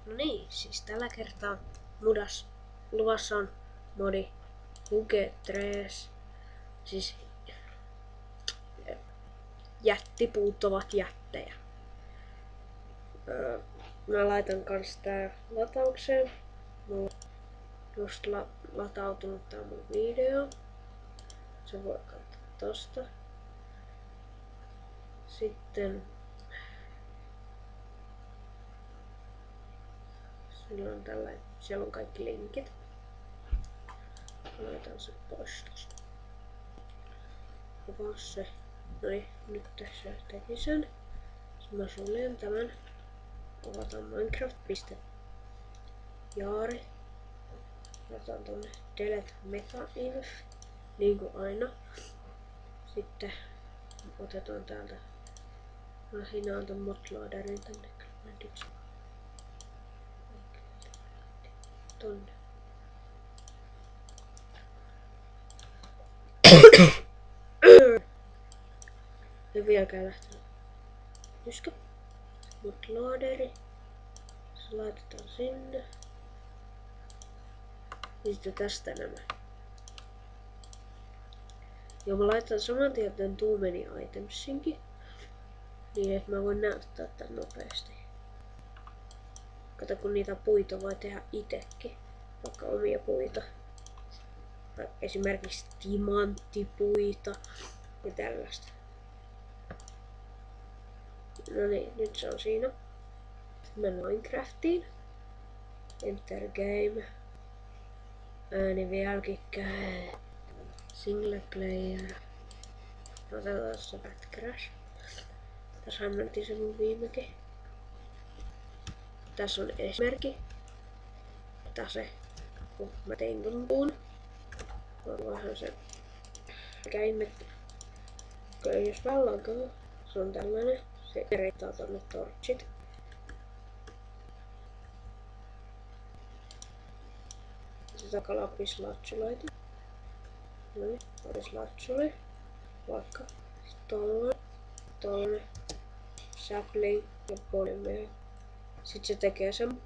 No niin, siis tällä kertaa luvassa on modi Huge 3. Siis jättipuut ovat jättejä. Mä laitan kans tää lataukseen. Mulla on just latautunut tää mun video. Se voi katsoa tosta. Sitten siellä on kaikki linkit. Laitan sen pois tosta. Avaa se. Noin, nyt tässä teki sen. Sitten mä suljen tämän. Avataan Minecraft.jari. Lataan tonne delete meta-inf, niin kuin aina. Sitten otetaan täältä. Mä hinaan ton modloaderin tänne. Tonne. Ei vieläkään lähtenyt. Yskä. Modloaderi. Se laitetaan sinne. Ja sitten tästä nämä. Ja mä laitan saman tien tän Too Many Itemsinkin. Niin että mä voin näyttää tän nopeasti. Kato kun niitä puita voi tehdä itekin. Vaikka omia puita. Esimerkiksi timanttipuita ja tällaista. No niin, nyt se on siinä. Sitten mennään Minecraftiin. Enter game. Ääni vieläkin käy. Single player. Otetaan se Bad Crash. Tässä hämmentiin se mun viimekin. Tässä on esimerkki. Tässä kun mä tein ton puun. Voihan se käin jos vallankaan. Se on tällainen. Se erittää tonne torchit. Se takaa lapislatsulaita. Noin, lapislatsuli. Vaikka tollanen sapling ja polymer. Sitten se tekee sen.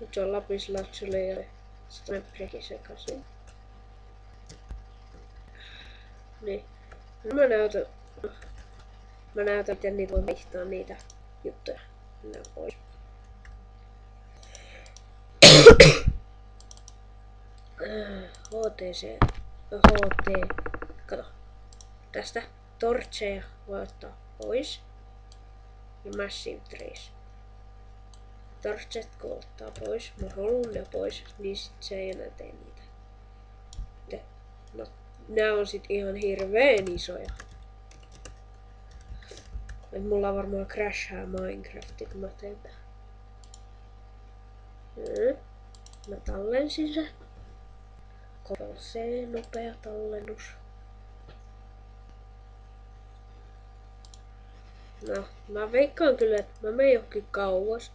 Nyt se on lapislatsuli ja sitten preki sekaisin. Niin. Mä näytän miten niitä voi vaihtaa niitä juttuja. Mennään pois. Kato. Tästä torcheja voi ottaa pois. Ja Massive Trees. Torchet kun ottaa pois, mä haluun ne pois, niin sit se ei enää tee niitä. No, nää on sit ihan hirveen isoja. Et mulla varmaan crashaa Minecrafti kun mä teen tää. Mä tallensin se. Ctrl-C, nopea tallennus. No, mä veikkaan kyllä, että mä menen johonkin kauas.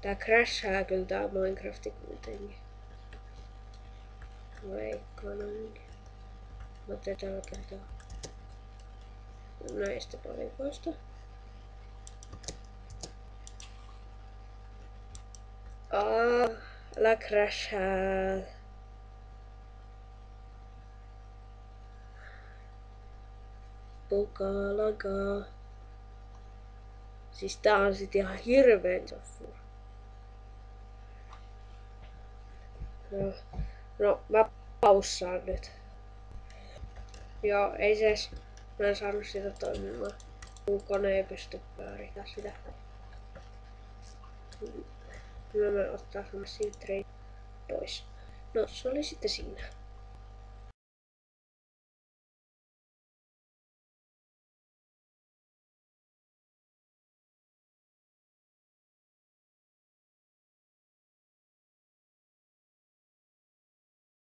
Tää crashaa kyllä tää Minecrafti kuitenkin. Veikkaan ainakin. Mä teen tällä kertaa näistä palikoista. Älä crashaa. Pukalagaa. Siis tää on sit ihan hirveen soffu. No, mä paussaan nyt. Joo, ei se edes. Mä en saanut sitä toimimaan. Mun kone ei pysty pyörittämään sitä. Mä ottaa semmosia treitä pois. No, se oli sitten siinä.